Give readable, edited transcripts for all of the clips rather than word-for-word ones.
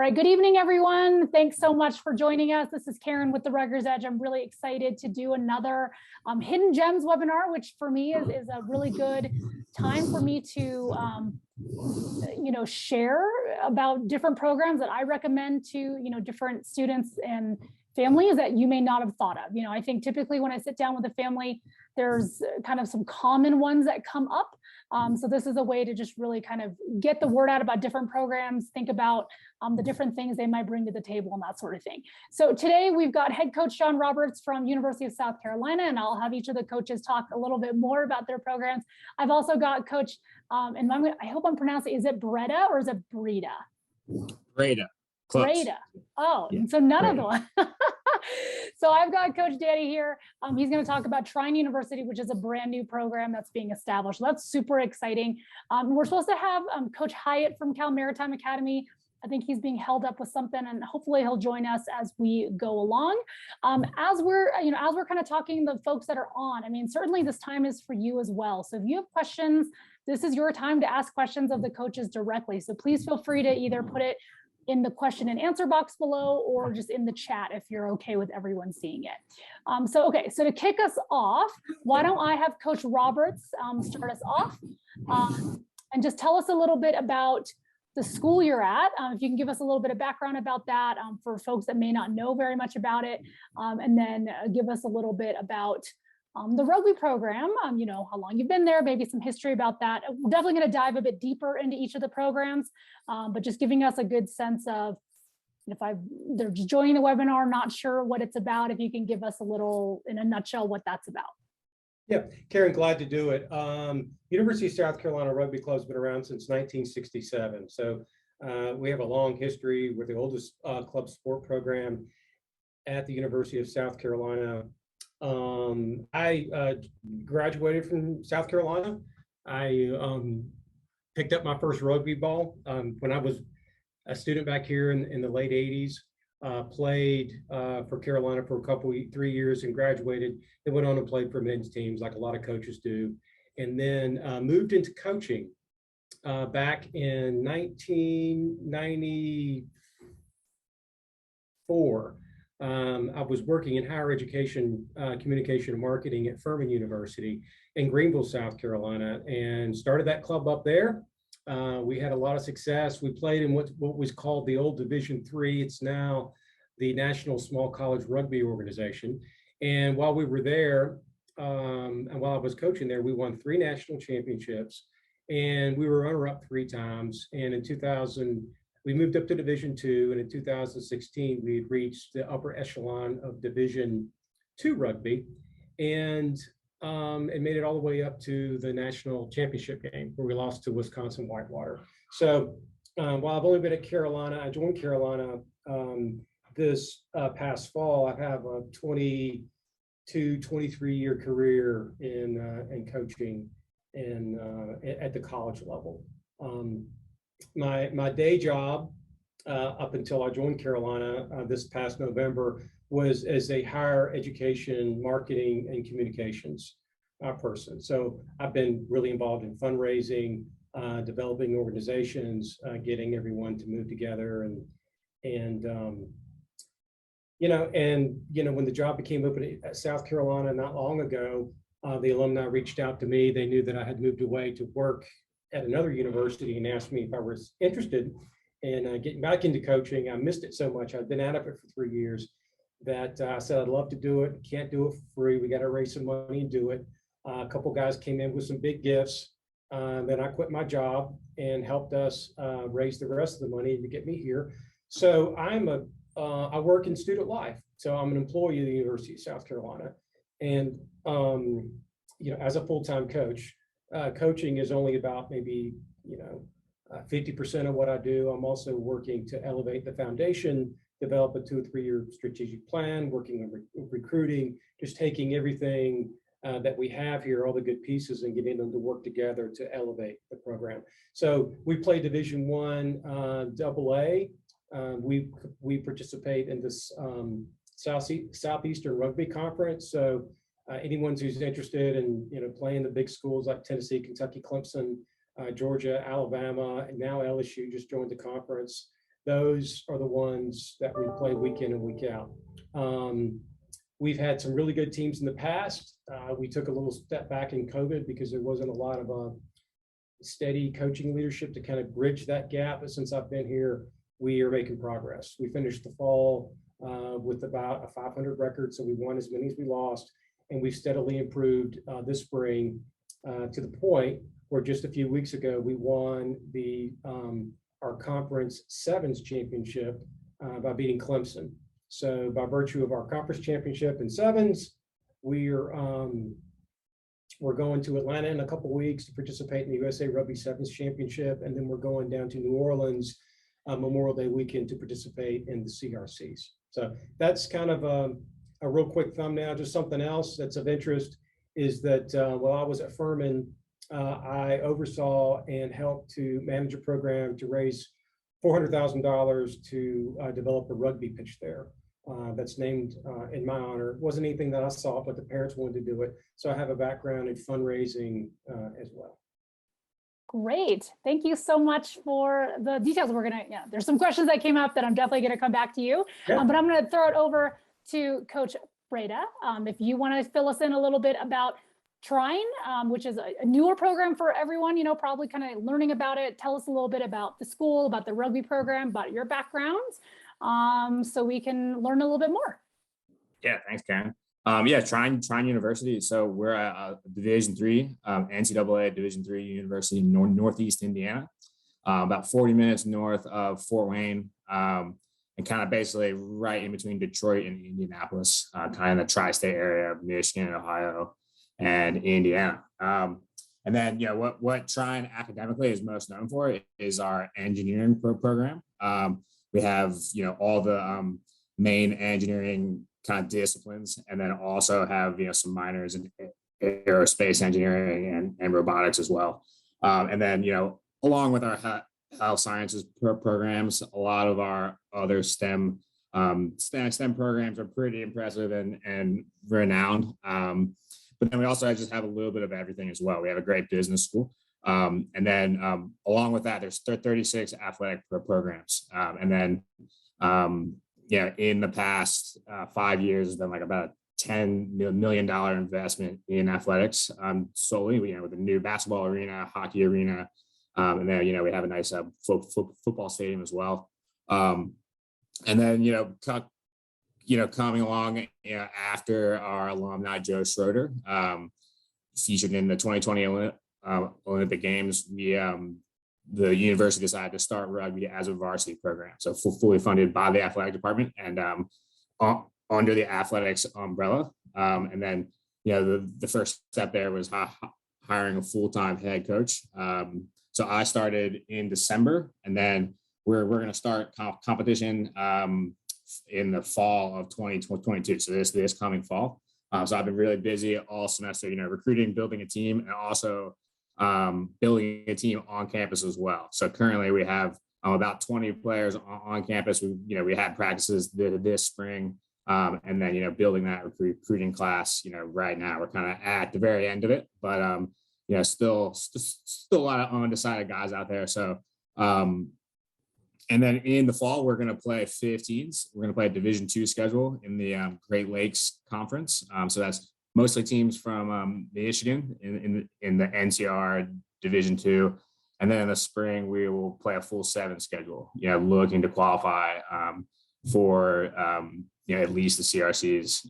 right, good evening, everyone. Thanks so much for joining us. This is Karen with the Rugger's Edge. I'm really excited to do another Hidden Gems webinar, which for me is a really good time for me to share about different programs that I recommend to different students and families that you may not have thought of. I think typically when I sit down with a family, there's kind of some common ones that come up. So this is a way to just really kind of get the word out about different programs, think about the different things they might bring to the table and that sort of thing. So today we've got head coach John Roberts from University of South Carolina, and I'll have each of the coaches talk a little bit more about their programs. I've also got coach, and I hope I'm pronouncing, is it Breda or is it Breda? Breda. Close. Breda. Oh, yeah, so none Breda. of the one. So I've got Coach Danny here. He's going to talk about Trine University, which is a brand new program that's being established. That's super exciting. We're supposed to have Coach Hyatt from Cal Maritime Academy. I think he's being held up with something, and hopefully he'll join us as we go along. As we're kind of talking, the folks that are on, I mean, certainly this time is for you as well. So if you have questions, this is your time to ask questions of the coaches directly. So please feel free to either put it in the question and answer box below or just in the chat if you're okay with everyone seeing it. So to kick us off, why don't I have Coach Roberts start us off and just tell us a little bit about the school you're at. If you can give us a little bit of background about that for folks that may not know very much about it, and then give us a little bit about the rugby program, how long you've been there, maybe some history about that. We're definitely going to dive a bit deeper into each of the programs, but just giving us a good sense of if they're just joining the webinar, not sure what it's about, if you can give us a little, in a nutshell, what that's about. Yeah, Karen, glad to do it. University of South Carolina Rugby Club's been around since 1967. So we have a long history. We're the oldest club sport program at the University of South Carolina. I graduated from South Carolina. I picked up my first rugby ball when I was a student back here in the late 80s. Played for Carolina for 3 years and graduated. Then went on and played for men's teams like a lot of coaches do. And then moved into coaching back in 1994. I was working in higher education, communication and marketing at Furman University in Greenville, South Carolina, and started that club up there. We had a lot of success. We played in what was called the old Division III. It's now the National Small College Rugby Organization. And while we were there, and while I was coaching there, we won 3 national championships, and we were runner-up 3 times. And in 2000, we moved up to Division II, and in 2016, we had reached the upper echelon of Division II rugby, and it made it all the way up to the national championship game where we lost to Wisconsin Whitewater. So while I've only been at Carolina, I joined Carolina this past fall. I have a 23-year career in coaching and at the college level. My day job up until I joined Carolina this past November was as a higher education marketing and communications person. So I've been really involved in fundraising, developing organizations, getting everyone to move together, and when the job became open at South Carolina not long ago, the alumni reached out to me. They knew that I had moved away to work at another university and asked me if I was interested in getting back into coaching. I missed it so much. I've been out of it for 3 years that I said I'd love to do it. Can't do it for free. We got to raise some money and do it. A couple guys came in with some big gifts. Then I quit my job and helped us raise the rest of the money to get me here. So I work in student life. So I'm an employee of the University of South Carolina, and as a full-time coach. Coaching is only about maybe 50% of what I do. I'm also working to elevate the foundation, develop a 2 or 3 year strategic plan, working on recruiting, just taking everything that we have here, all the good pieces, and getting them to work together to elevate the program. So we play Division I AA. We participate in this Southeastern Rugby Conference. So anyone who's interested in playing the big schools like Tennessee, Kentucky, Clemson, Georgia, Alabama, and now LSU just joined the conference. those are the ones that we play week in and week out. We've had some really good teams in the past. We took a little step back in COVID because there wasn't a lot of steady coaching leadership to kind of bridge that gap. But since I've been here, we are making progress. We finished the fall with about a 500 record, so we won as many as we lost, and we've steadily improved this spring to the point where just a few weeks ago we won our conference sevens championship by beating Clemson. So by virtue of our conference championship in sevens, we're going to Atlanta in a couple of weeks to participate in the USA Rugby Sevens Championship, and then we're going down to New Orleans Memorial Day weekend to participate in the CRCs. So that's kind of a real quick thumbnail. Just something else that's of interest is that while I was at Furman, I oversaw and helped to manage a program to raise $400,000 to develop a rugby pitch there. That's named in my honor. It wasn't anything that I saw, but the parents wanted to do it. So I have a background in fundraising as well. Great. Thank you so much for the details. There's some questions that came up that I'm definitely going to come back to you, Yeah. but I'm going to throw it over to Coach Breda. If you want to fill us in a little bit about Trine, which is a newer program for everyone, probably kind of learning about it. Tell us a little bit about the school, about the rugby program, about your backgrounds, so we can learn a little bit more. Yeah, thanks, Karen. Trine University. So we're a Division III, NCAA Division III university in Northeast Indiana, about 40 minutes north of Fort Wayne, and kind of basically right in between Detroit and Indianapolis, kind of in the tri-state area of Michigan, Ohio, and Indiana. And then, what Trine academically is most known for is our engineering program. We have, all the main engineering kind of disciplines, and then also have, some minors in aerospace engineering and robotics as well. And then, along with our health sciences programs, a lot of our other STEM programs are pretty impressive and renowned. But then we also just have a little bit of everything as well. We have a great business school. And then along with that, there's 36 athletic programs. And then, in the past 5 years, has been like about a $10 million investment in athletics solely, with a new basketball arena, hockey arena. And then, we have a nice football stadium as well. And then, coming along after our alumni, Joe Schroeder, featured in the 2020 Olympic Games, the university decided to start rugby as a varsity program. So fully funded by the athletic department and under the athletics umbrella. And then, the first step there was hiring a full-time head coach. So I started in December, and then we're going to start competition in the fall of 2022. So this coming fall. So I've been really busy all semester, recruiting, building a team, and also building a team on campus as well. So currently we have about 20 players on campus. We had practices this spring, and then, building that recruiting class, right now we're kind of at the very end of it, but, still a lot of undecided guys out there. So, and then in the fall, we're going to play 15s. We're going to play a Division II schedule in the Great Lakes Conference. So that's mostly teams from Michigan in the NCR Division II. And then in the spring, we will play a full 7 schedule, looking to qualify for, at least the CRCs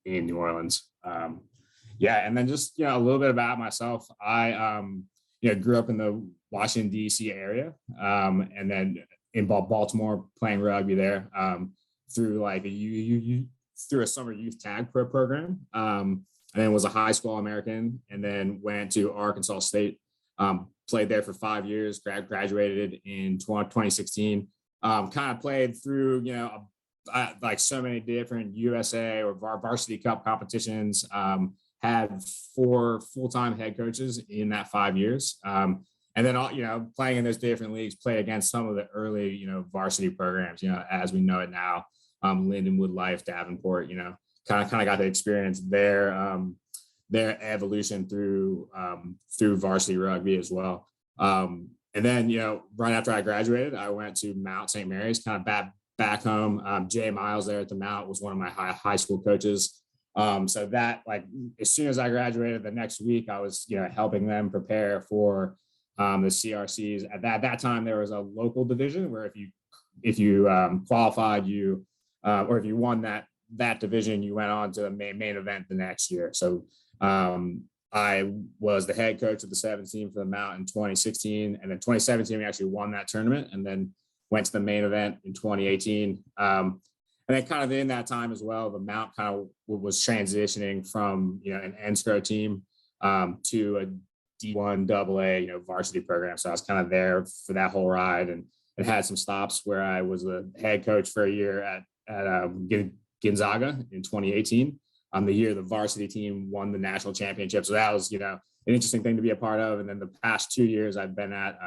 in New Orleans. And then just, a little bit about myself. I, grew up in the Washington, D.C. area, and then in Baltimore playing rugby there through like through a summer youth tag program. And then was a high school American, and then went to Arkansas State, played there for 5 years, graduated in 2016, kind of played through, like so many different USA or varsity cup competitions, had 4 full-time head coaches in that 5 years. And then, playing in those different leagues, play against some of the early, varsity programs, as we know it now, Lindenwood Life, Davenport, kind of got to experience their evolution through varsity rugby as well. And then, right after I graduated, I went to Mount St. Mary's, kind of back home. Jay Miles there at the Mount was one of my high school coaches. So that, like, as soon as I graduated, the next week I was, helping them prepare for the CRCs. At that time, there was a local division where if you qualified, or if you won that division, you went on to the main event the next year. So I was the head coach of the 17 for the Mount in 2016, and then 2017 we actually won that tournament, and then went to the main event in 2018. And then kind of in that time as well, the Mount kind of was transitioning from an NSCRO team to a D1 AA varsity program. So I was kind of there for that whole ride, and had some stops where I was the head coach for a year at Gonzaga in 2018. The year the varsity team won the national championship. So that was, an interesting thing to be a part of. And then the past 2 years I've been at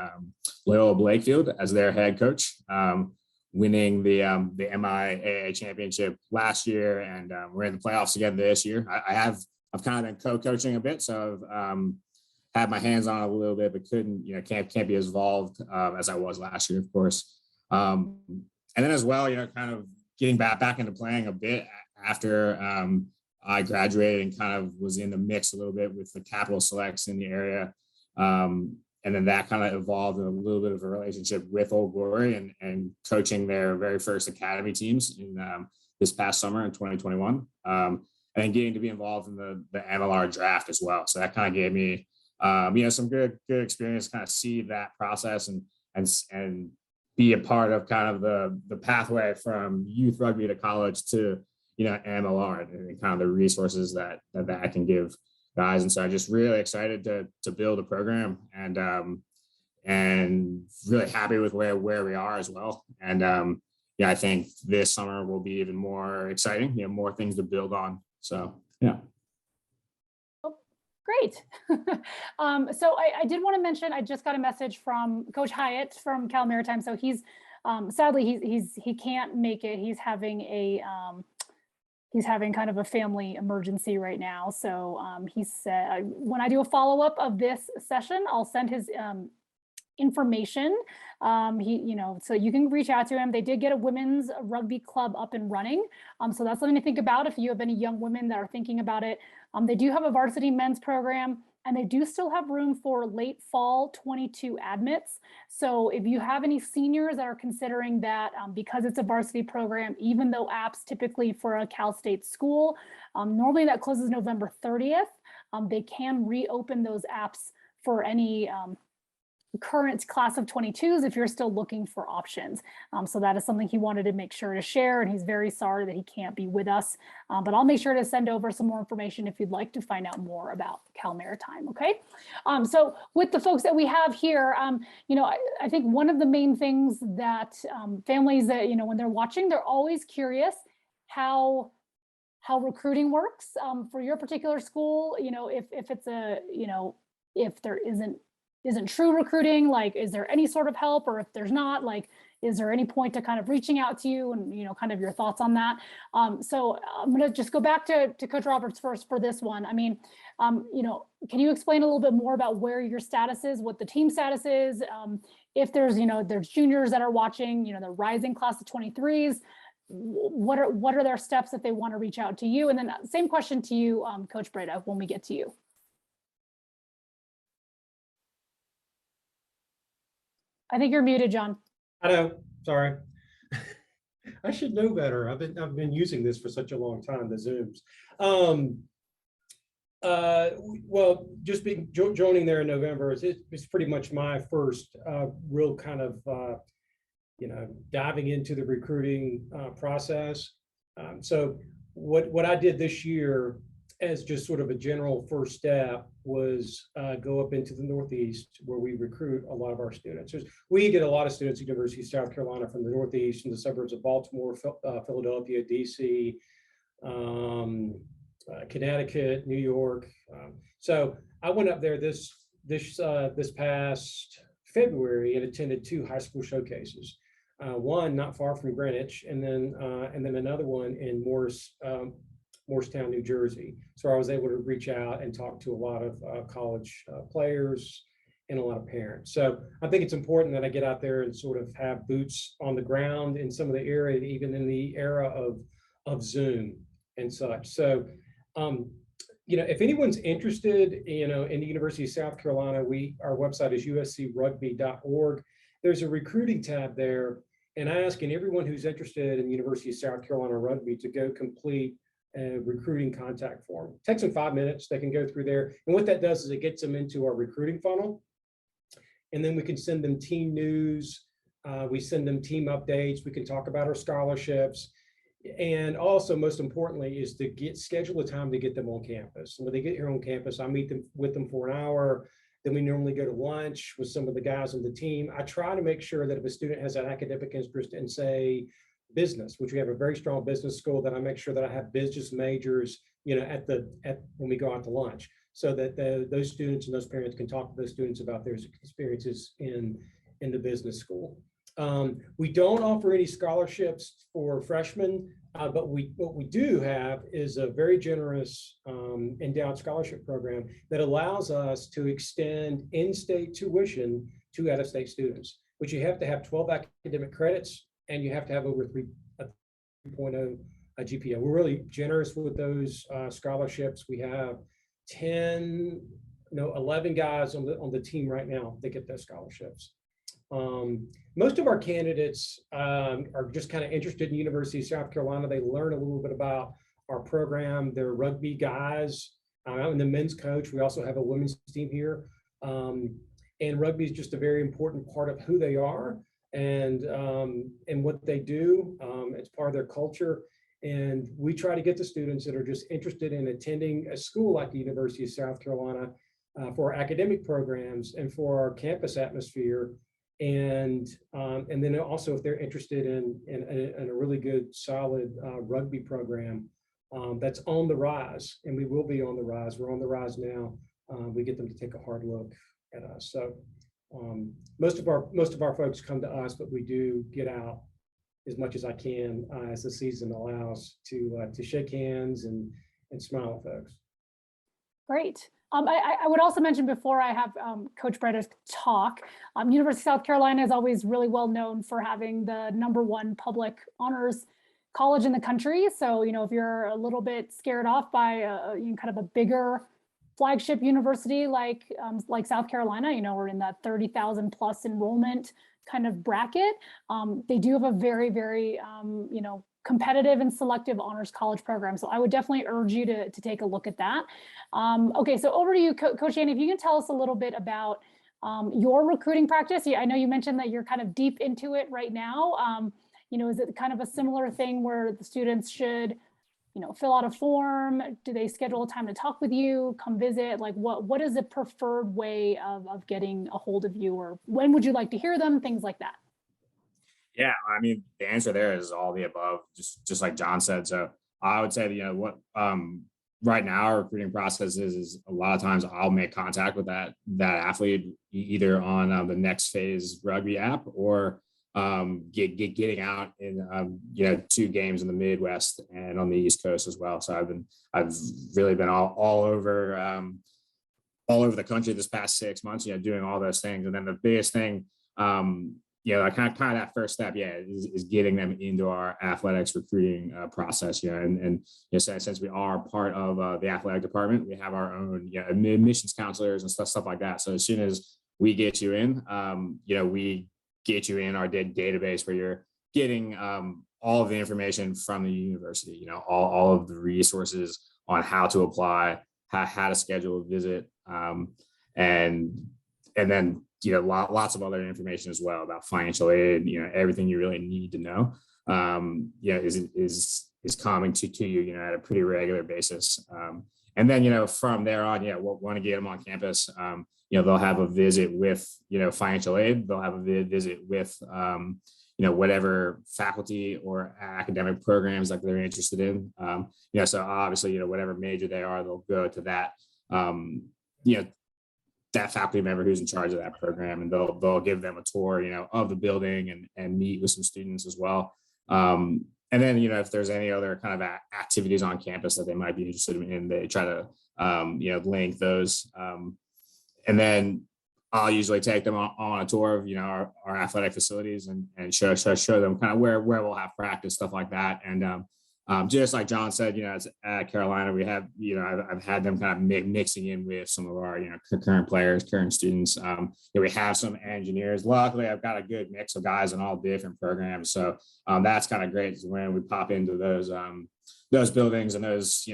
Loyola Blakefield as their head coach, winning the MIAA championship last year. And we're in the playoffs again this year. I've kind of been co-coaching a bit. So I've had my hands on it a little bit, but can't be as involved as I was last year, of course. And then as well, kind of getting back into playing a bit after I graduated, and kind of was in the mix a little bit with the Capital Selects in the area. And then that kind of evolved in a little bit of a relationship with Old Glory, and coaching their very first academy teams in this past summer in 2021. And getting to be involved in the MLR draft as well. So that kind of gave me, some good experience, kind of see that process and be a part of kind of the pathway from youth rugby to college to MLR, and kind of the resources that can give guys. And so I'm just really excited to build a program, and really happy with where we are as well. And I think this summer will be even more exciting, more things to build on. So yeah. Great. So I did want to mention, I just got a message from Coach Hyatt from Cal Maritime. So he's sadly he can't make it. He's having kind of a family emergency right now. So he said, when I do a follow-up of this session, I'll send his information. So you can reach out to him. They did get a women's rugby club up and running. So that's something to think about if you have any young women that are thinking about it. They do have a varsity men's program, and they do still have room for late fall 22 admits. So if you have any seniors that are considering that, because it's a varsity program, even though apps typically for a Cal State school, normally that closes November 30th, they can reopen those apps for any current class of 22s if you're still looking for options. So that is something he wanted to make sure to share, and he's very sorry that he can't be with us, but I'll make sure to send over some more information if you'd like to find out more about Cal Maritime. Okay. So with the folks that we have here, I think one of the main things that families that, when they're watching, they're always curious how recruiting works for your particular school. If it's if there isn't true recruiting, like, is there any sort of help? Or if there's not, like, is there any point to kind of reaching out to you, and, kind of your thoughts on that? So I'm going to just go back to Coach Roberts first for this one. I mean, can you explain a little bit more about where your status is, what the team status is? If there's, there's juniors that are watching, the rising class of 23s, what are their steps if they want to reach out to you? And then same question to you, Coach Breda, when we get to you. I think you're muted, John. I know, sorry. I should know better. I've been using this for such a long time, the Zooms. Well, just joining there in November, it's pretty much my first real kind of, diving into the recruiting process. So what I did this year as just sort of a general first step was go up into the Northeast, where we recruit a lot of our students. We get a lot of students at University of South Carolina from the Northeast and the suburbs of Baltimore, Philadelphia, DC, Connecticut, New York. So I went up there this past February and attended 2 high school showcases. One not far from Greenwich, and then another one in Morristown, New Jersey. So I was able to reach out and talk to a lot of college players and a lot of parents. So I think it's important that I get out there and sort of have boots on the ground in some of the area, even in the era of Zoom and such. So, if anyone's interested, in the University of South Carolina, our website is uscrugby.org. There's a recruiting tab there, and I ask everyone who's interested in the University of South Carolina rugby to go complete a recruiting contact form. It takes them 5 minutes. They can go through there, and what that does is it gets them into our recruiting funnel, and then we can send them team news. We send them team updates. We can talk about our scholarships. And also, most importantly, is to schedule a time to get them on campus. So when they get here on campus, I meet with them for an hour. Then we normally go to lunch with some of the guys on the team. I try to make sure that if a student has an academic interest in, say, business, which we have a very strong business school, that I make sure that I have business majors, when we go out to lunch, so that those students and those parents can talk to those students about their experiences in the business school. We don't offer any scholarships for freshmen, but what we do have is a very generous endowed scholarship program that allows us to extend in-state tuition to out-of-state students, which you have to have 12 academic credits and you have to have over 3.0 GPA. We're really generous with those scholarships. We have 11 guys on the team right now that get those scholarships. Most of our candidates are just kind of interested in the University of South Carolina. They learn a little bit about our program. They're rugby guys. I'm the men's coach. We also have a women's team here. And rugby is just a very important part of who they are and what they do. It's part of their culture. And we try to get the students that are just interested in attending a school like the University of South Carolina for our academic programs and for our campus atmosphere. And then also if they're interested in a really good, solid rugby program that's on the rise, and we will be on the rise. We're on the rise now. We get them to take a hard look at us. So most of our folks come to us, but we do get out as much as I can as the season allows to shake hands and smile at folks. Great. I would also mention before I have Coach Bretta's talk, University of South Carolina is always really well known for having the #1 public honors college in the country. So, if you're a little bit scared off by kind of a bigger flagship university like South Carolina, we're in that 30,000 plus enrollment kind of bracket. They do have a very, very, competitive and selective honors college program. So I would definitely urge you to take a look at that. Okay, so over to you, Coach Anne, if you can tell us a little bit about your recruiting practice. I know you mentioned that you're kind of deep into it right now. Is it kind of a similar thing where the students should, fill out a form? Do they schedule a time to talk with you, come visit? Like what is the preferred way of getting a hold of you, or when would you like to hear them? Things like that. Yeah, I mean, the answer there is all the above, just like John said. So I would say that, what right now our recruiting process is a lot of times I'll make contact with that athlete either on the Next Phase Rugby app or getting out in 2 games in the Midwest and on the East Coast as well. So I've really been all over the country this past 6 months, doing all those things. And then the biggest thing, kind of that first step, is getting them into our athletics recruiting process. And since we are part of the athletic department, we have our own admissions counselors and stuff like that. So as soon as we get you in, we get you in our database where you're getting all of the information from the university. All of the resources on how to apply, how to schedule a visit, and then lots of other information as well about financial aid. Everything you really need to know is coming to you at a pretty regular basis. And then from there on, we'll want to get them on campus. They'll have a visit with financial aid. They'll have a visit with whatever faculty or academic programs that they're interested in. So obviously whatever major they are, they'll go to that that faculty member who's in charge of that program, and they'll give them a tour, of the building and meet with some students as well. And then, if there's any other kind of activities on campus that they might be interested in, they try to, link those. And then I'll usually take them on a tour of, our athletic facilities and show them kind of where we'll have practice, stuff like that. And just like John said, it's at Carolina, we have, I've had them kind of mixing in with some of our, current players, current students. We have some engineers. Luckily, I've got a good mix of guys in all different programs. So that's kind of great when we pop into those buildings and those,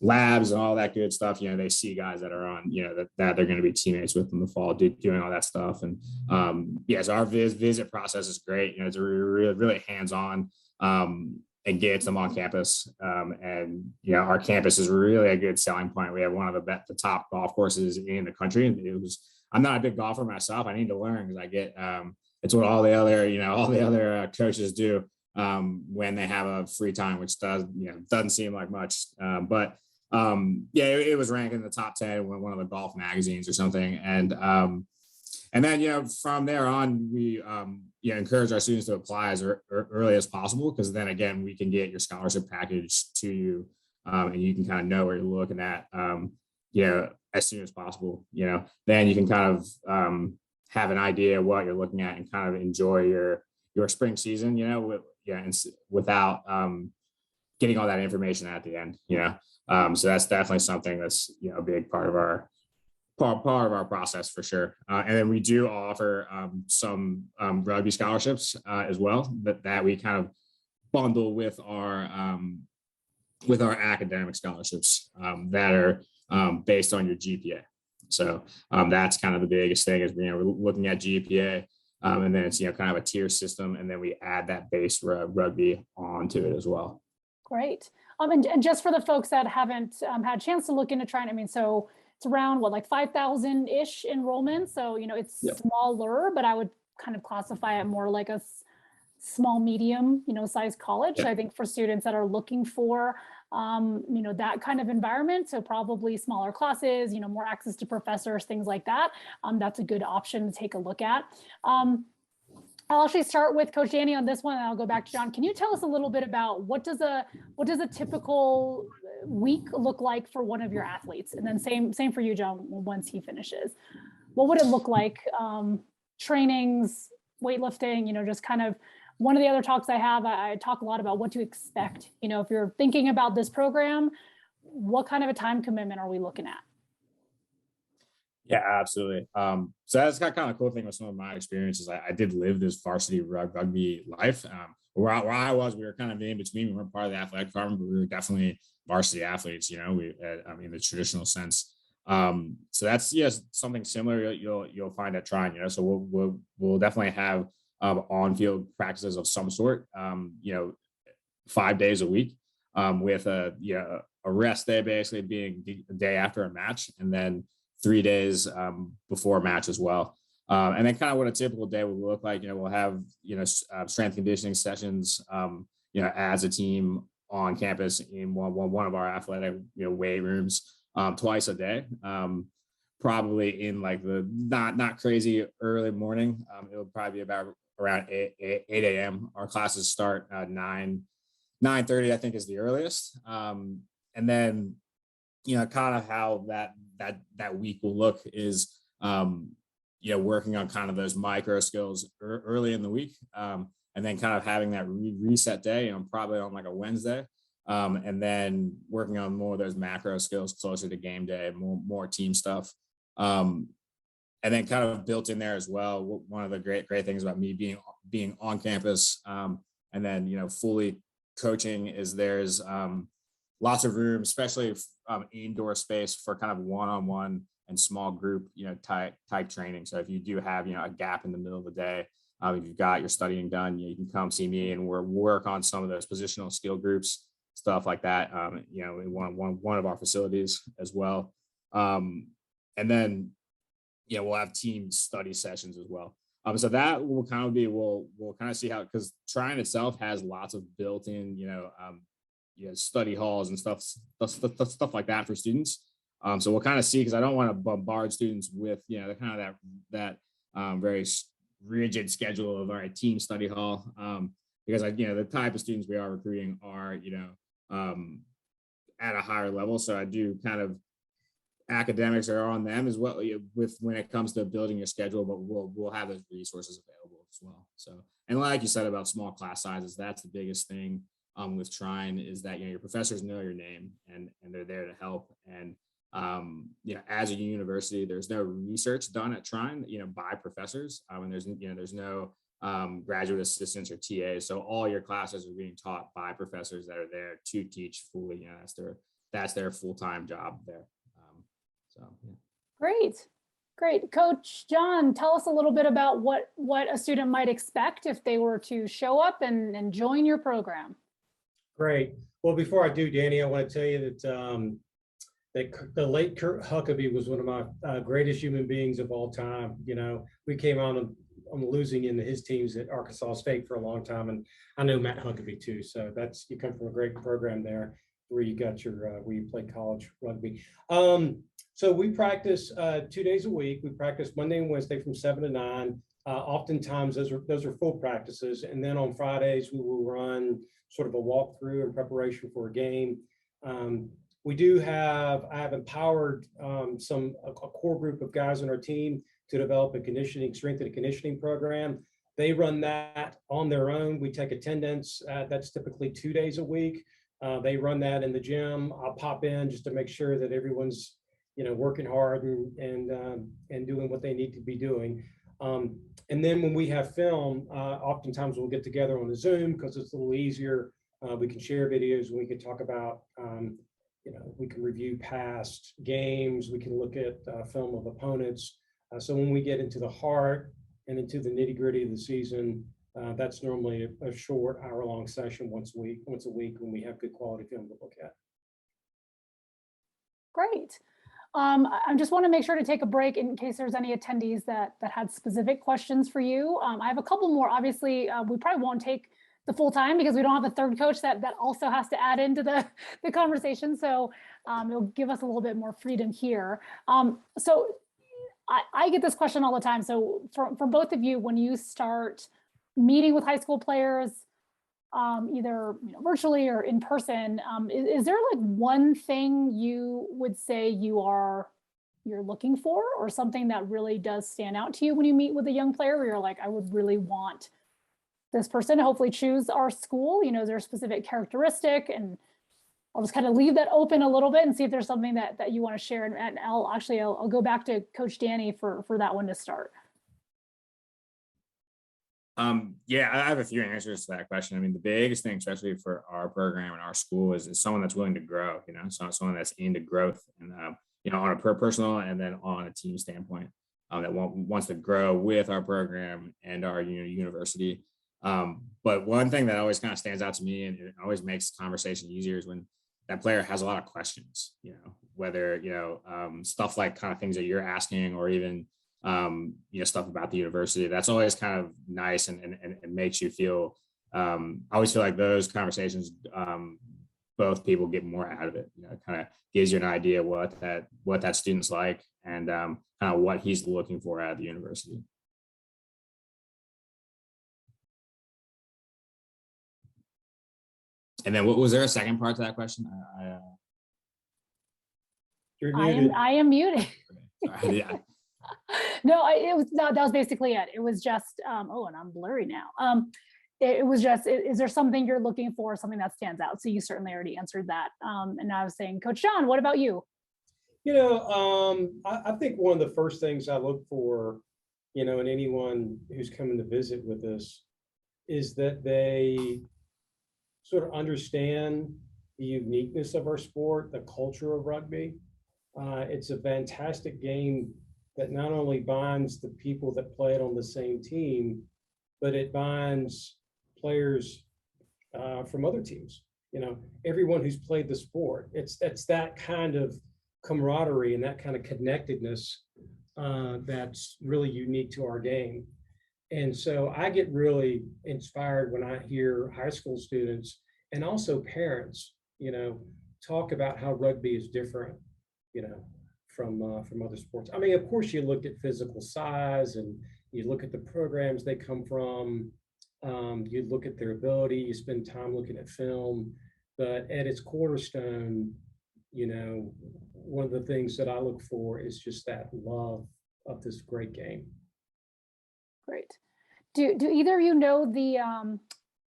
labs and all that good stuff. They see guys that are on, that they're going to be teammates with in the fall, doing all that stuff. And so our visit process is great. It's really, really hands-on. And gets them on campus. And our campus is really a good selling point. We have one of the top golf courses in the country. And I'm not a big golfer myself. I need to learn because I get it's what all the other coaches do when they have a free time, which doesn't seem like much. But it was ranked in the top 10 in one of the golf magazines or something. And then, from there on, we encourage our students to apply as early as possible, because then again, we can get your scholarship package to you, and you can kind of know where you're looking at, as soon as possible. Then you can kind of have an idea of what you're looking at and kind of enjoy your spring season, without getting all that information at the end. So that's definitely something that's a big part of our process for sure. And then we do offer some rugby scholarships as well that we kind of bundle with our academic scholarships that are based on your GPA. So that's kind of the biggest thing is, we're looking at GPA, and then it's, kind of a tier system. And then we add that base rugby onto it as well. Great. And just for the folks that haven't had a chance to look into Trine, so it's around like 5,000-ish enrollment. So, it's smaller, but I would kind of classify it more like a small, medium, size college. Yeah. I think for students that are looking for, that kind of environment. So probably smaller classes, more access to professors, things like that. That's a good option to take a look at. I'll actually start with Coach Danny on this one, and I'll go back to John. Can you tell us a little bit about what does a typical week look like for one of your athletes? And then same for you, John, once he finishes. What would it look like? Trainings, weightlifting, just kind of one of the other talks I have, I talk a lot about what to expect. If you're thinking about this program, what kind of a time commitment are we looking at? Yeah, absolutely. So that's kind of a cool thing with some of my experiences. I did live this varsity rugby life. Where I was, we were kind of in between. We weren't part of the athletic department, but we were definitely varsity athletes. The traditional sense. So that's something similar you'll find at Trine. So we'll definitely have on-field practices of some sort. 5 days a week, with a rest day basically being the day after a match, and then 3 days before a match as well. And then kind of what a typical day would look like, we'll have, strength conditioning sessions, as a team on campus in one of our athletic, weight rooms, twice a day, probably in like the not crazy early morning. It'll probably be about around 8 a.m. Our classes start at 9:30, I think is the earliest. And then, kind of how that week will look is, working on kind of those micro skills early in the week, and then kind of having that reset day, probably on like a Wednesday, and then working on more of those macro skills closer to game day, more team stuff, and then kind of built in there as well. One of the great things about me being on campus, and then fully coaching is there's lots of room, especially indoor space for kind of one-on-one and small group, type training. So if you do have, a gap in the middle of the day, if you've got your studying done, you can come see me and we'll work on some of those positional skill groups, stuff like that, in one of our facilities as well. And then, we'll have team study sessions as well. So that will kind of be, we'll kind of see how, because Trine itself has lots of built-in, study halls and stuff like that for students. So we'll kind of see, because I don't want to bombard students with, the kind of that very rigid schedule of our team study hall, because the type of students we are recruiting are, at a higher level. So I do kind of academics are on them as well with when it comes to building your schedule, but we'll have those resources available as well. So, and like you said about small class sizes, that's the biggest thing with Trine is that, your professors know your name and they're there to help. And, as a university, there's no research done at Trine, by professors. And there's no graduate assistants or TAs. So all your classes are being taught by professors that are there to teach fully. That's their full-time job there. Yeah. Great. Coach John, tell us a little bit about what a student might expect if they were to show up and join your program. Great. Well, before I do, Danny, I want to tell you that that the late Kurt Huckabee was one of my greatest human beings of all time. We came on losing in his teams at Arkansas State for a long time, and I know Matt Huckabee too. So you come from a great program there where you got where you played college rugby. So we practice 2 days a week. We practice Monday and Wednesday from 7 to 9. Oftentimes those are full practices. And then on Fridays, we will run sort of a walkthrough in preparation for a game. I have empowered a core group of guys on our team to develop a strength and conditioning program. They run that on their own. We take attendance. That's typically 2 days a week. They run that in the gym. I'll pop in just to make sure that everyone's working hard and doing what they need to be doing. And then when we have film, oftentimes we'll get together on a Zoom because it's a little easier. We can share videos and we can talk about, we can review past games. We can look at film of opponents. So when we get into the heart and into the nitty gritty of the season, that's normally a short hour-long session once a week when we have good quality film to look at. Great. I just want to make sure to take a break in case there's any attendees that had specific questions for you. I have a couple more. Obviously, we probably won't take the full time because we don't have a third coach that also has to add into the conversation. So it'll give us a little bit more freedom here. So I get this question all the time. So for both of you, when you start meeting with high school players, either virtually or in person, is there like one thing you would say you're looking for, or something that really does stand out to you when you meet with a young player where you're like, I would really want this person to hopefully choose our school? Is there a specific characteristic? And I'll just kind of leave that open a little bit and see if there's something that you want to share. And I'll go back to Coach Danny for that one to start. Yeah, I have a few answers to that question. I mean, the biggest thing, especially for our program and our school, is someone that's willing to grow, someone that's into growth and, on a personal and then on a team standpoint, that wants to grow with our program and our university. But one thing that always kind of stands out to me and it always makes conversation easier is when that player has a lot of questions, whether, stuff like kind of things that you're asking or even, stuff about the university. That's always kind of nice and makes you feel, I always feel like those conversations, both people get more out of it. It kind of gives you an idea what that student's like and kind of what he's looking for out of the university. And then was there a second part to that question? You're muted. I am muted. Sorry, yeah. No, that was basically it. It was just, and I'm blurry now. It was just, is there something you're looking for, something that stands out? So you certainly already answered that. And I was saying, Coach John, what about you? I think one of the first things I look for, in anyone who's coming to visit with us is that they sort of understand the uniqueness of our sport, the culture of rugby. It's a fantastic game that not only binds the people that play it on the same team, but it binds players from other teams. Everyone who's played the sport. It's that kind of camaraderie and that kind of connectedness that's really unique to our game. And so I get really inspired when I hear high school students and also parents, talk about how rugby is different, from other sports. I mean, of course, you look at physical size and you look at the programs they come from. You look at their ability. You spend time looking at film, but at its cornerstone, one of the things that I look for is just that love of this great game. Great. Do either of you know the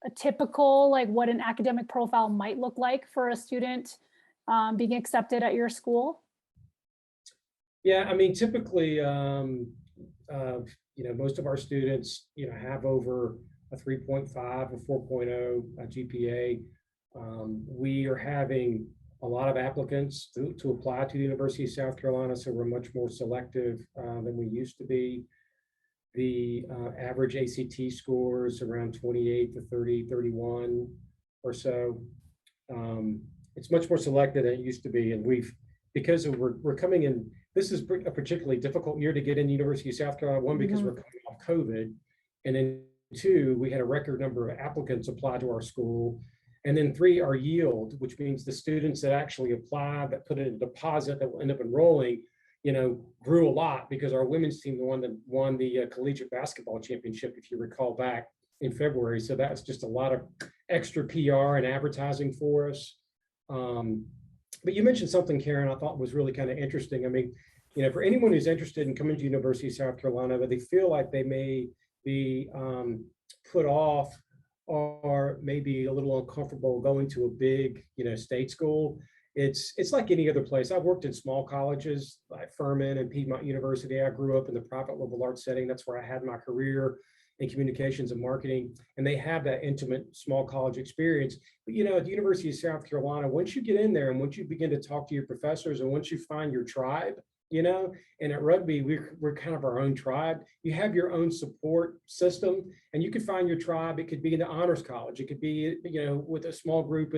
a typical, like what an academic profile might look like for a student being accepted at your school? Yeah, I mean, typically, most of our students, have over a 3.5, a 4.0 GPA. We are having a lot of applicants to apply to the University of South Carolina, so we're much more selective than we used to be. The average ACT scores around 28 to 30, 31 or so. It's much more selective than it used to be, and because we're coming in. This is a particularly difficult year to get in the University of South Carolina. One, because we're coming off COVID, and then two, we had a record number of applicants apply to our school. And then three, our yield, which means the students that actually apply, that put in a deposit, that will end up enrolling, grew a lot, because our women's team won the collegiate basketball championship, if you recall, back in February. So that's just a lot of extra PR and advertising for us. But you mentioned something, Karen, I thought was really kind of interesting. I mean, for anyone who's interested in coming to University of South Carolina, but they feel like they may be put off or maybe a little uncomfortable going to a big, state school. It's like any other place. I've worked in small colleges like Furman and Piedmont University. I grew up in the private liberal arts setting. That's where I had my career in communications and marketing, and they have that intimate small college experience. But at the University of South Carolina, once you get in there and once you begin to talk to your professors and once you find your tribe, and at Rugby, we're kind of our own tribe. You have your own support system, and you can find your tribe. It could be in the honors college. It could be, with a small group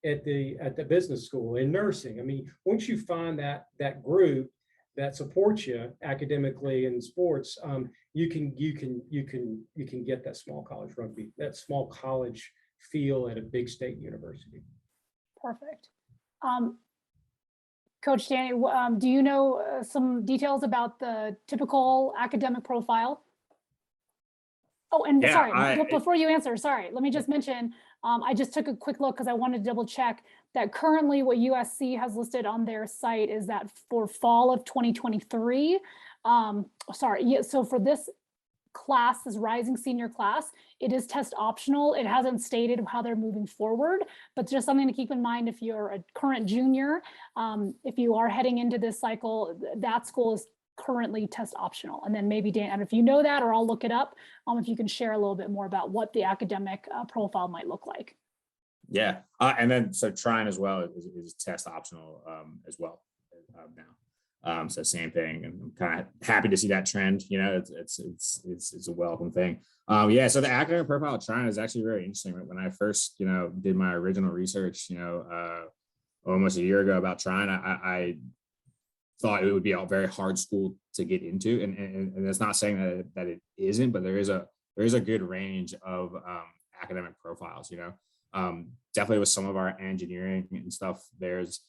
at the business school, in nursing. I mean, once you find that group that supports you academically in sports, you can get that small college rugby, that small college feel at a big state university. Perfect. Coach Danny, do you know some details about the typical academic profile? Oh, and yeah, sorry, before you answer, sorry, let me just mention, I just took a quick look because I wanted to double check that currently what USC has listed on their site is that for fall of 2023, so for this class, this rising senior class, it is test optional. It hasn't stated how they're moving forward, but just something to keep in mind if you're a current junior, if you are heading into this cycle, that school is currently test optional. And then maybe Dan, and if you know that, or I'll look it up, if you can share a little bit more about what the academic profile might look like. Yeah, and then so Trine as well is test optional as well now. So same thing, and I'm kind of happy to see that trend. It's a welcome thing. Yeah, so the academic profile of Trine is actually very interesting. When I first did my original research, almost a year ago about Trine, I thought it would be a very hard school to get into, and it's not saying that it isn't, but there is a good range of academic profiles. Definitely with some of our engineering and stuff, there's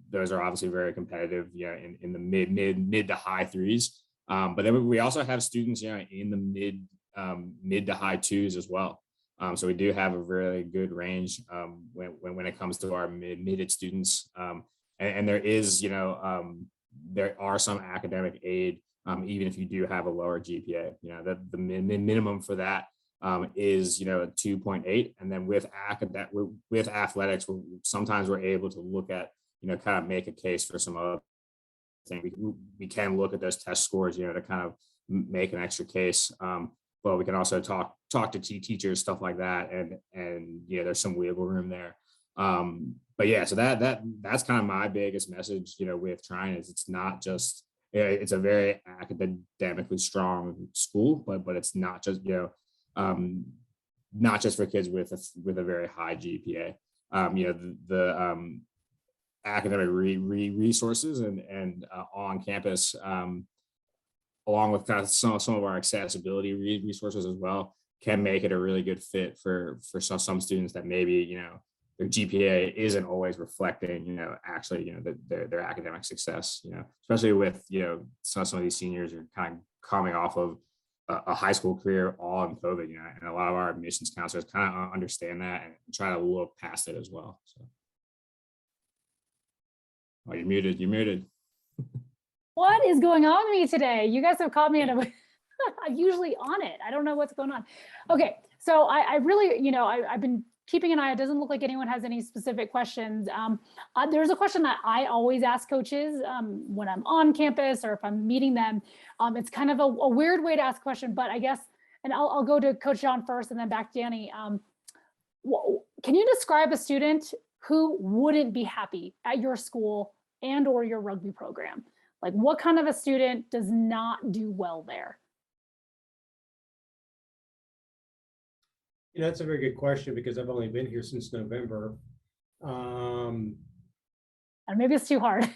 those are obviously very competitive, in the mid to high threes. But then we also have students, in the mid to high twos as well. So we do have a really good range when it comes to our mid students. And there is, there are some academic aid, even if you do have a lower GPA. The minimum for that is a 2.8, and then with athletics, sometimes we're able to look at kind of make a case for some other thing. We can look at those test scores, to kind of make an extra case. But we can also talk to teachers, stuff like that, and there's some wiggle room there. But yeah, so that's kind of my biggest message, with Trine, is it's not just, it's a very academically strong school, but it's not just, not just for kids with a very high GPA. The academic resources and on campus, along with kind of some of our accessibility resources as well, can make it a really good fit for some students that maybe their GPA isn't always reflecting actually their academic success, especially with some of these seniors are kind of coming off of a high school career all in COVID, and a lot of our admissions counselors kind of understand that and try to look past it as well. So. Oh, you're muted. You're muted. What is going on with me today? You guys have caught me in a, I'm usually on it. I don't know what's going on. Okay, so I really, I've been keeping an eye. It doesn't look like anyone has any specific questions. There's a question that I always ask coaches when I'm on campus or if I'm meeting them. It's kind of a weird way to ask a question, but I guess, and I'll go to Coach John first and then back to Danny. Can you describe a student who wouldn't be happy at your school and or your rugby program? Like, what kind of a student does not do well there? That's a very good question because I've only been here since November. And maybe it's too hard.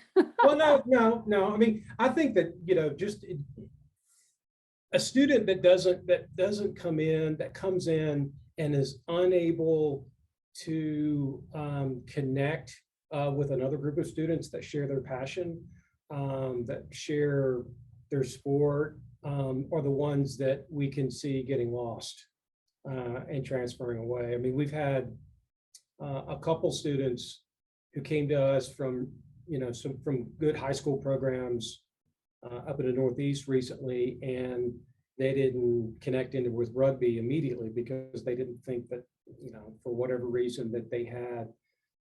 Well, no. I mean, I think that, just a student that doesn't come in, that comes in and is unable to connect with another group of students that share their passion, that share their sport, are the ones that we can see getting lost and transferring away. I mean, we've had a couple students who came to us from, from good high school programs up in the Northeast recently, and they didn't connect into with rugby immediately because they didn't think that, for whatever reason, that they had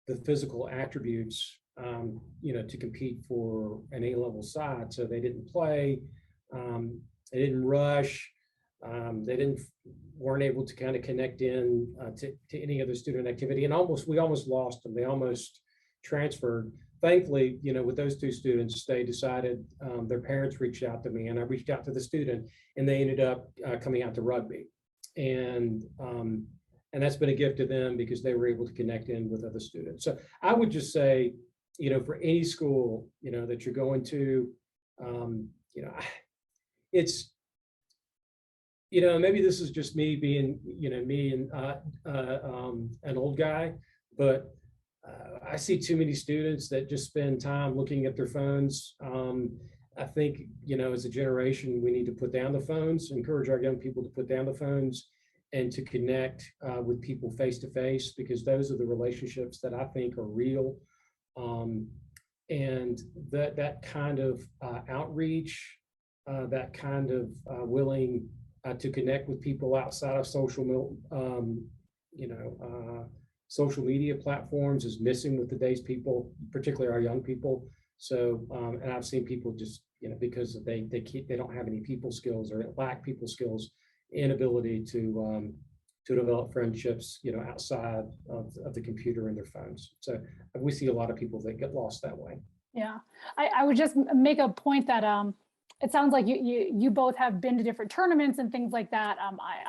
the physical attributes, to compete for an A-level side. So they didn't play, they didn't rush, they weren't able to kind of connect in to any other student activity, and we almost lost them. They almost transferred. Thankfully, with those two students, they decided, their parents reached out to me, and I reached out to the student, and they ended up coming out to rugby, and that's been a gift to them because they were able to connect in with other students. So I would just say, for any school, that you're going to, it's, maybe this is just me being, me and an old guy, but I see too many students that just spend time looking at their phones. I think, as a generation, we need to put down the phones, encourage our young people to put down the phones and to connect with people face to face, because those are the relationships that I think are real. And that kind of outreach, that kind of willing to connect with people outside of social media platforms is missing with today's people, particularly our young people. So, and I've seen people just, because they don't have any people skills, or lack people skills, inability to develop friendships, outside of the computer and their phones. So we see a lot of people that get lost that way. Yeah, I would just make a point that it sounds like you both have been to different tournaments and things like that.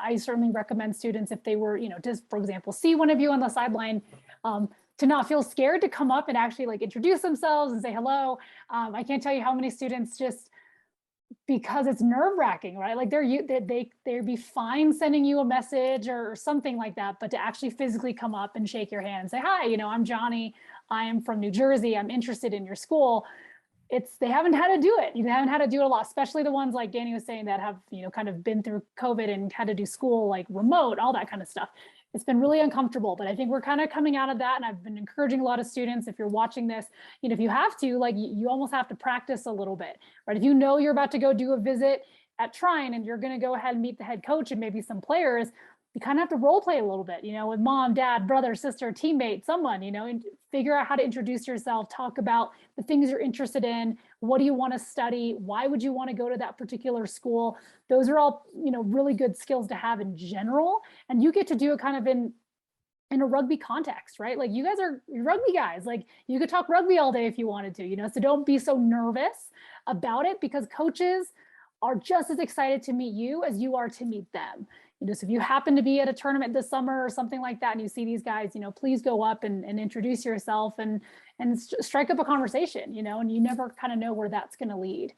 I certainly recommend students, if they were, just for example, see one of you on the sideline, to not feel scared to come up and actually like introduce themselves and say hello. I can't tell you how many students just, because it's nerve-wracking, right? Like they'd be fine sending you a message or something like that, but to actually physically come up and shake your hand and say, hi, I'm Johnny, I am from New Jersey, I'm interested in your school. They haven't had to do it. They haven't had to do it a lot, especially the ones like Danny was saying that have, kind of been through COVID and had to do school like remote, all that kind of stuff. It's been really uncomfortable, but I think we're kind of coming out of that. And I've been encouraging a lot of students, if you're watching this, if you have to, like, you almost have to practice a little bit, right? If you're about to go do a visit at Trine and you're going to go ahead and meet the head coach and maybe some players, you kind of have to role play a little bit, with mom, dad, brother, sister, teammate, someone, and figure out how to introduce yourself, talk about the things you're interested in. What do you want to study? Why would you want to go to that particular school? Those are all, really good skills to have in general. And you get to do it kind of in a rugby context, right? Like, you guys are rugby guys, like you could talk rugby all day if you wanted to, so don't be so nervous about it, because coaches are just as excited to meet you as you are to meet them. So if you happen to be at a tournament this summer or something like that, and you see these guys, please go up and introduce yourself and strike up a conversation, and you never kind of know where that's going to lead.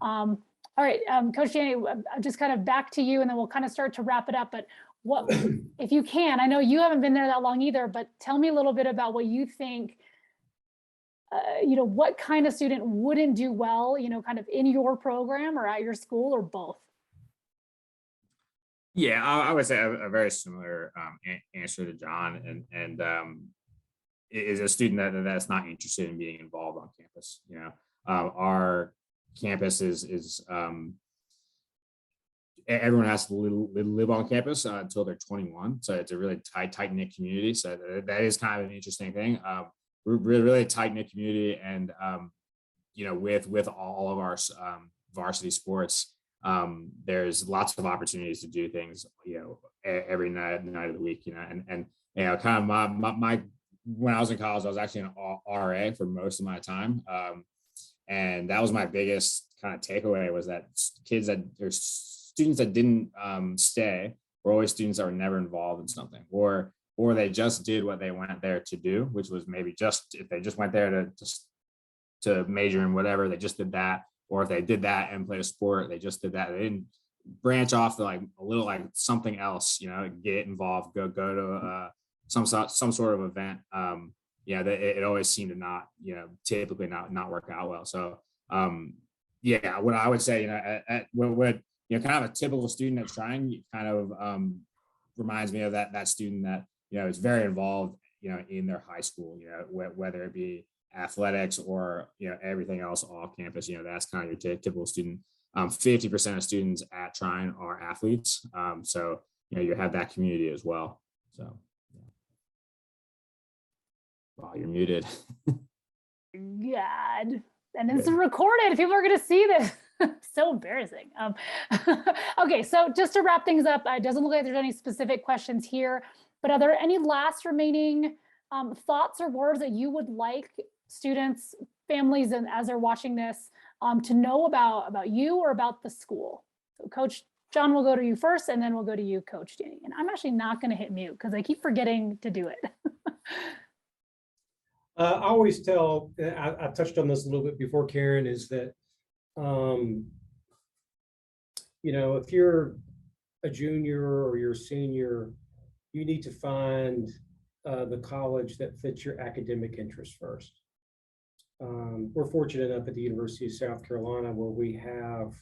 All right, Coach Danny, just kind of back to you, and then we'll kind of start to wrap it up. But what, if you can, I know you haven't been there that long either, but tell me a little bit about what you think, what kind of student wouldn't do well, kind of in your program or at your school, or both? Yeah, I would say a very similar answer to John, and is a student that's not interested in being involved on campus. Our campus is everyone has to live on campus until they're 21. So it's a really tight knit community. So that is kind of an interesting thing. We're really tight knit community, and with all of our varsity sports, there's lots of opportunities to do things, every night of the week, and kind of my when I was in college, I was actually an RA for most of my time. And that was my biggest kind of takeaway, was that students that didn't stay were always students that were never involved in something, or they just did what they went there to do, which was maybe just, if they just went there to major in whatever, they just did that. Or if they did that and played a sport, they just did that. They didn't branch off to like a little, like something else, get involved, go to some sort of event. It always seemed to not, typically not work out well. So what I would say, what kind of a typical student at Trine kind of reminds me of that student that, is very involved, in their high school, whether it be athletics or, everything else off campus. That's kind of your typical student. 50% of students at Trine are athletes. So, you have that community as well. So, wow, you're muted. God. And it's recorded. People are going to see this. So embarrassing. Okay, so just to wrap things up, it doesn't look like there's any specific questions here, but are there any last remaining thoughts or words that you would like students, families, and as they're watching this, to know about you or about the school? So Coach John, we'll go to you first, and then we'll go to you, Coach Danny. And I'm actually not going to hit mute because I keep forgetting to do it. I always tell, I touched on this a little bit before, Karen, is that, if you're a junior or you're a senior, you need to find the college that fits your academic interests first. We're fortunate enough at the University of South Carolina where we have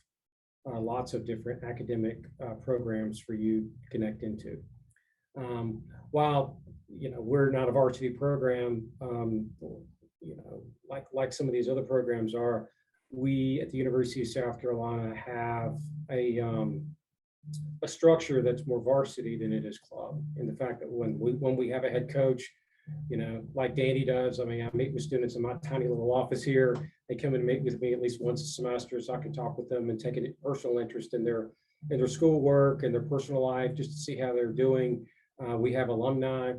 lots of different academic programs for you to connect into. While we're not a varsity program, like some of these other programs are, we at the University of South Carolina have a structure that's more varsity than it is club. And the fact that when we have a head coach, like Danny does, I meet with students in my tiny little office here. They come and meet with me at least once a semester so I can talk with them and take a personal interest in their schoolwork and their personal life, just to see how they're doing. We have alumni,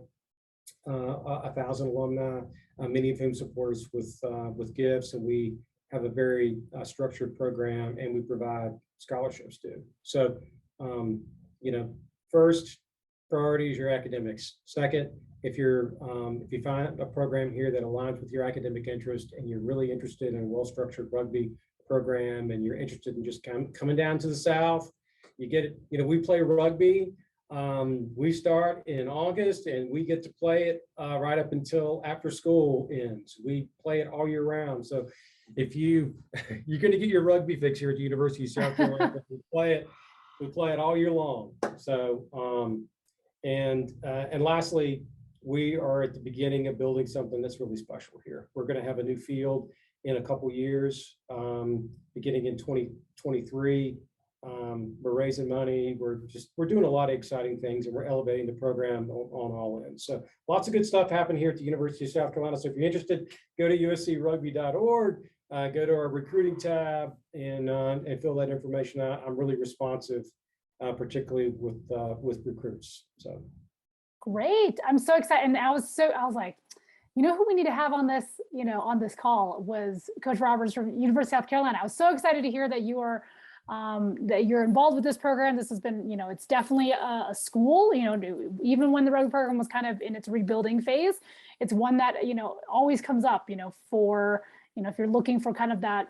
1,000 alumni, many of whom support us with gifts, and we have a very structured program, and we provide scholarships too. So, first priority is your academics. Second, if you find a program here that aligns with your academic interest, and you're really interested in a well-structured rugby program, and you're interested in just coming down to the South, you get it. We play rugby. We start in August, and we get to play it right up until after school ends. We play it all year round. So if you're going to get your rugby fix here at the University of South Carolina, we play it all year long. So and lastly, we are at the beginning of building something that's really special here. We're going to have a new field in a couple years, beginning in 2023. We're raising money. We're doing a lot of exciting things, and we're elevating the program on all ends. So lots of good stuff happening here at the University of South Carolina. So if you're interested, go to uscrugby.org, go to our recruiting tab, and fill that information out. I'm really responsive, particularly with recruits. So great. I'm so excited. And I was like, who we need to have on this, on this call was Coach Roberts from University of South Carolina. I was so excited to hear that you're involved with this program. This has been, it's definitely a school, even when the rugby program was kind of in its rebuilding phase, it's one that, always comes up, for, if you're looking for kind of that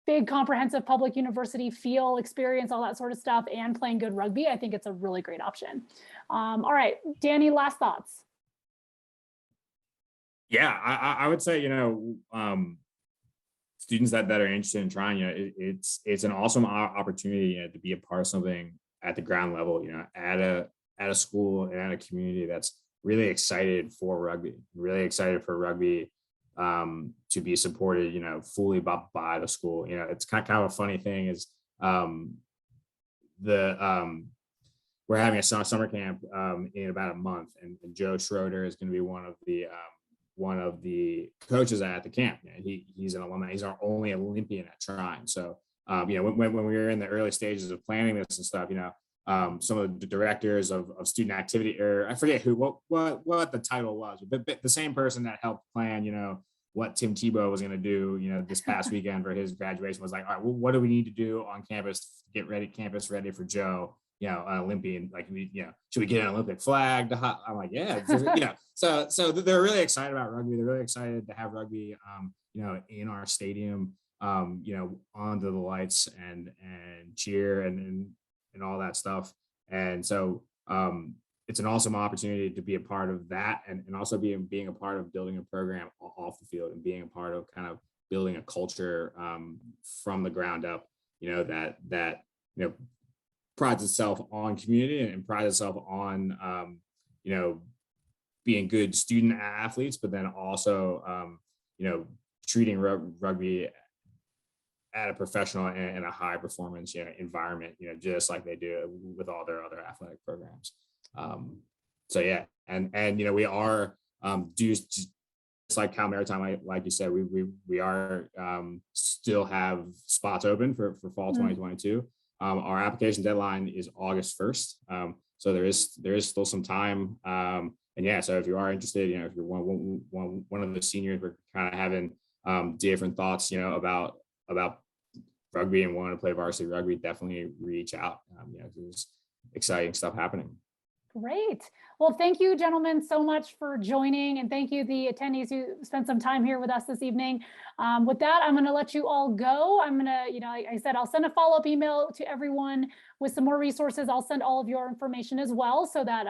big comprehensive public university feel, experience, all that sort of stuff, and playing good rugby, I think it's a really great option. All right, Danny, last thoughts. Yeah, I would say, students that are interested in trying, it's an awesome opportunity to be a part of something at the ground level, at a school and at a community that's really excited for rugby, to be supported, fully by the school. It's kind of a funny thing is we're having a summer camp in about a month, and Joe Schroeder is going to be one of the coaches at the camp. He's an alumni. He's our only Olympian at Trine. So when we were in the early stages of planning this and stuff, some of the directors of student activity, or I forget what the title was, but the same person that helped plan, what Tim Tebow was going to do, this past weekend for his graduation was like, all right, well, what do we need to do on campus to get campus ready for Joe? An Olympian, like, should we get an Olympic flag? I'm like, yeah. So they're really excited about rugby. They're really excited to have rugby, in our stadium, under the lights and cheer and all that stuff. And so it's an awesome opportunity to be a part of that, and also being a part of building a program off the field, and being a part of kind of building a culture from the ground up, that prides itself on community and prides itself on being good student athletes, but then also treating rugby at a professional and a high performance environment, just like they do with all their other athletic programs. So yeah, and we are just like Cal Maritime, like you said, we are still have spots open for fall 2022. Our application deadline is August 1st. So there is still some time. And yeah, so if you are interested, if you're one of the seniors, we're kind of having different thoughts, about rugby and wanting to play varsity rugby, definitely reach out. There's exciting stuff happening. Great. Well, thank you, gentlemen, so much for joining, and thank you, the attendees who spent some time here with us this evening. With that, I'm going to let you all go. I'm going to, like I said, I'll send a follow-up email to everyone with some more resources. I'll send all of your information as well, so that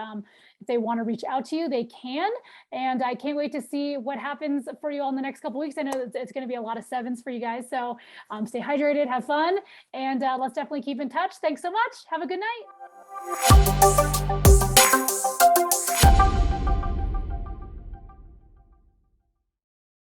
if they want to reach out to you, they can. And I can't wait to see what happens for you all in the next couple of weeks. I know it's going to be a lot of sevens for you guys. So stay hydrated, have fun, and let's definitely keep in touch. Thanks so much. Have a good night.